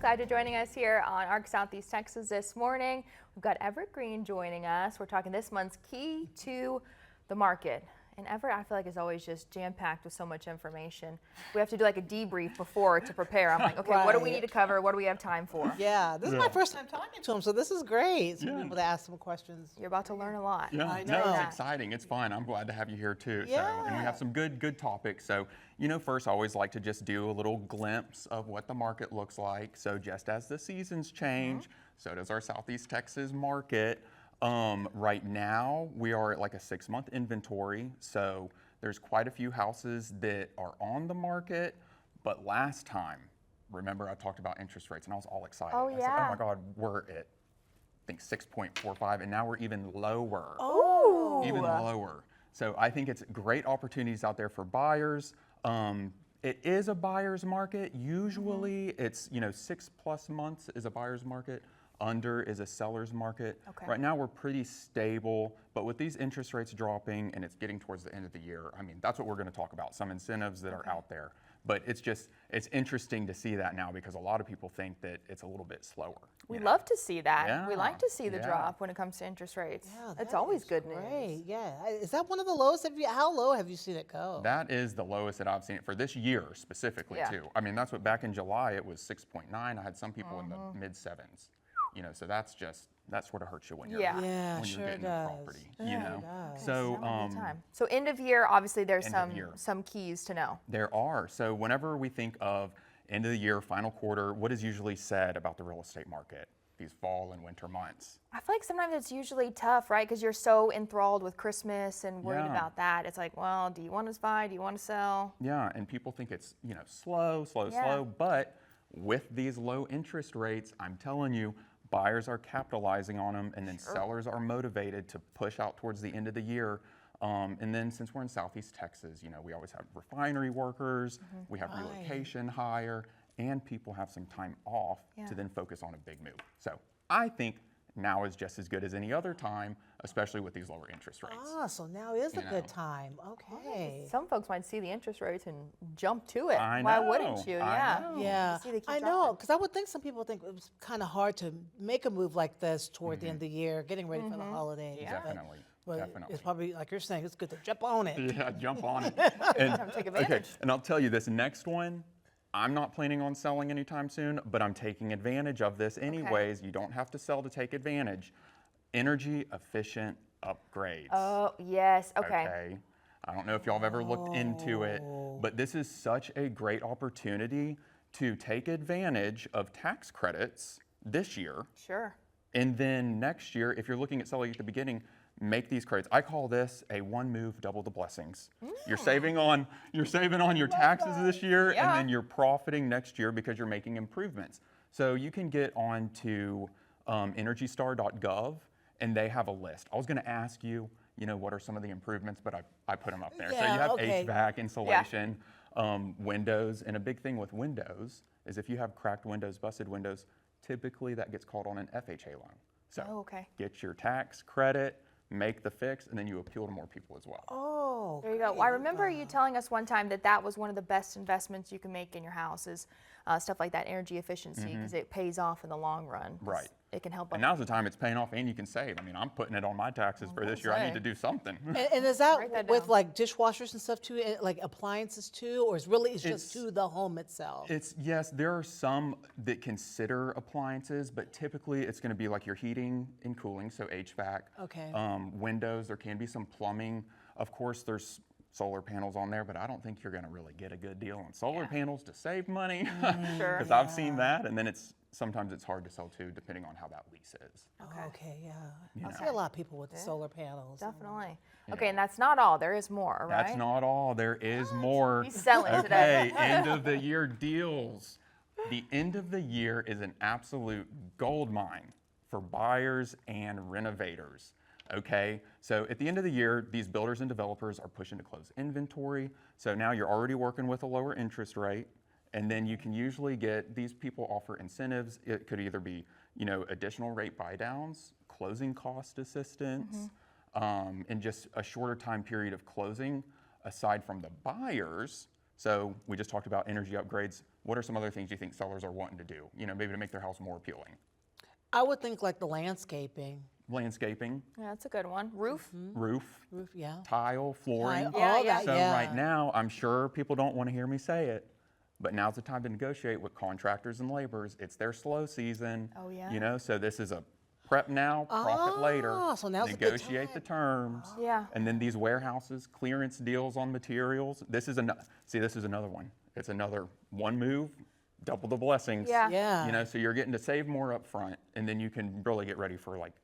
Glad you're joining us here on ARC Southeast Texas this morning. We've got Everett Green joining us. We're talking this month's key to the market. And Everett, I feel like, is always just jam-packed with so much information. We have to do like a debrief before to prepare. I'm like, okay, Right. What do we need to cover? What do we have time for? Yeah, this is my first time talking to him, so this is great. So Yeah. be able to ask some questions. You're about to learn a lot. Yeah, I no, know. it's exciting. It's fun. I'm glad to have you here too. Yeah. So, and we have some good topics. So, first I always like to just do a little glimpse of what the market looks like. So just as the seasons change, so does our Southeast Texas market. Right now we are at like a 6-month inventory. So there's quite a few houses that are on the market, but last time, remember I talked about interest rates and I was all excited. Oh, I said, yeah. oh my God, we're at, I think 6.45 and now we're even lower. Oh, Even lower. So I think it's great opportunities out there for buyers. It is a buyer's market. Usually it's, 6+ months is a buyer's market. Under is a seller's market. Okay. Right now we're pretty stable, but with these interest rates dropping and it's getting towards the end of the year, I mean, that's what we're going to talk about, some incentives that are out there. But it's interesting to see that now because a lot of people think that it's a little bit slower. we love to see that. We Yeah, like to see the yeah. drop when it comes to interest rates. Yeah, It's that always is good great. news. Yeah, is that one of the lowest? How low have you seen it go? That is the lowest that I've seen it for this year specifically Yeah. too. I mean, that's what back in July it was 6.9. I had some people in the mid 7s. So that sort of hurts you when you're Yeah, when sure you're getting does. the property. Sure does. So Good time. So end of year, obviously there's End of year. some keys to know. there are. So whenever we think of end of the year, final quarter, what is usually said about the real estate market these fall and winter months? I feel like sometimes it's usually tough, right? Because you're so enthralled with Christmas and worried Yeah. about that. It's like, well, do you want to buy? Do you want to sell? Yeah, and people think it's slow, Yeah. but with these low interest rates, I'm telling you, buyers are capitalizing on them, and then sellers are motivated to push out towards the end of the year. And then since we're in Southeast Texas, we always have refinery workers, we have relocation hire, and people have some time off Yeah. to then focus on a big move. So I think now is just as good as any other time, especially with these lower interest rates. Ah, so now is a You good know. time. Okay. Some folks might see the interest rates and jump to it. I Why know, wouldn't you? I Yeah. know. Yeah, See, they keep I know, dropping. because I would think some people think it was kind of hard to make a move like this toward the end of the year, getting ready for the holidays. Yeah. Definitely, But definitely. it's probably, like you're saying, it's good to jump on it. Yeah, jump on it. Come take advantage. Okay, and I'll tell you this next one, I'm not planning on selling anytime soon, but I'm taking advantage of this anyways. You don't have to sell to take advantage. Energy efficient upgrades. Oh, yes. Okay. I don't know if y'all have ever looked into it, but this is such a great opportunity to take advantage of tax credits this year. Sure. And then next year, if you're looking at selling at the beginning, make these credits. I call this a one move, double the blessings. You're saving on your taxes this year, Yeah. and then you're profiting next year because you're making improvements. So you can get on to EnergyStar.gov, and they have a list. I was going to ask you, what are some of the improvements, but I put them up there. So you Yeah, have okay. HVAC, insulation, windows, and a big thing with windows is if you have cracked windows, busted windows, typically that gets called on an FHA loan. So Oh, okay. get your tax credit, make the fix, and then you appeal to more people as well. Oh, There you go. Well, I remember you telling us one time that was one of the best investments you can make in your house is stuff like that energy efficiency because it pays off in the long run. Right. It can help. And now's the time it's paying off and you can save. I mean, I'm putting it on my taxes for this year. I say. need to do something. And is Write that that with down. like dishwashers and stuff too, like appliances too, or is it's just to the home itself? Yes, there are some that consider appliances, but typically it's going to be like your heating and cooling, so HVAC. Okay. Windows, there can be some plumbing. Of course, there's solar panels on there, but I don't think you're going to really get a good deal on solar panels to save money. Sure. Because I've seen that, and then sometimes it's hard to sell too, depending on how that lease is. Okay, yeah. I know. see a lot of people with the solar panels. Definitely. Okay, and that's not all. There is more, right? That's not all. There is more. He's selling today. Okay, end of the year deals. The end of the year is an absolute gold mine for buyers and renovators. Okay, so at the end of the year, these builders and developers are pushing to close inventory. So now you're already working with a lower interest rate, and then you can usually get, these people offer incentives. It could either be, additional rate buy downs, closing cost assistance, and just a shorter time period of closing aside from the buyers. So we just talked about energy upgrades. What are some other things you think sellers are wanting to do? You know, maybe to make their house more appealing. I would think like the landscaping. Landscaping, Yeah, that's a good one. Roof. roof, Roof, yeah. tile, flooring. Tile, Yeah, all yeah. that, So yeah. right now, I'm sure people don't want to hear me say it, but now's the time to negotiate with contractors and laborers. It's their slow season. Oh, yeah? You know, so this is a prep now, profit later. So now's a good Negotiate the time. terms. Yeah. And then these warehouses, clearance deals on materials. This is another one. It's another one move, double the blessings. Yeah. Yeah. You know, so you're getting to save more up front, and then you can really get ready for like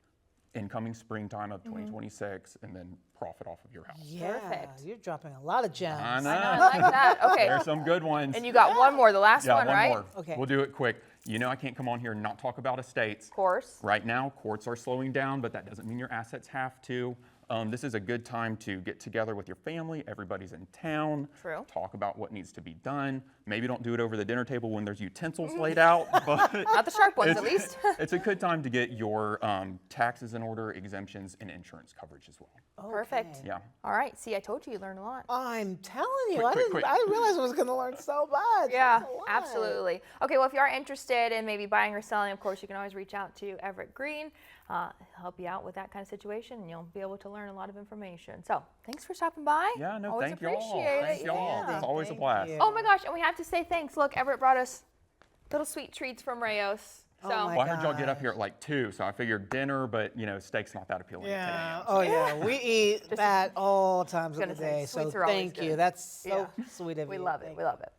incoming springtime of 2026, and then profit off of your house. Yeah, Perfect. you're dropping a lot of gems. I know. I like that. Okay. There's some good ones. And you got one more, the last yeah, one, right? more. Okay. We'll do it quick. You know I can't come on here and not talk about estates. Of course. Right now, courts are slowing down, but that doesn't mean your assets have to. This is a good time to get together with your family. Everybody's in town. True. Talk about what needs to be done. Maybe don't do it over the dinner table when there's utensils laid out, but Not the sharp ones, at least. it's a good time to get your taxes in order, exemptions, and insurance coverage as well. Perfect. Okay. Yeah. All right. See, I told you learned a lot. I'm telling you, Quick. I didn't realize I was going to learn so much. Yeah, That's a lot. absolutely. Okay, well, if you are interested in maybe buying or selling, of course, you can always reach out to Everett Green. Help you out with that kind of situation, and you'll be able to learn a lot of information. So, thanks for stopping by. Yeah, no, Always thank y'all. appreciate Thank it. y'all. Yeah. It's always a Thank blast. you. Oh my gosh, and we have to say thanks. Look, Everett brought us little sweet treats from Rayos. So, Oh my Well, I heard y'all get up gosh. here at like 2, so I figured dinner, but you know, steak's not that appealing Yeah. at 10 a.m. Oh, yeah. We eat that all times of gonna the say, day. So sweets are always thank you. good. That's so Yeah. sweet of you. we love it. Thank We love it.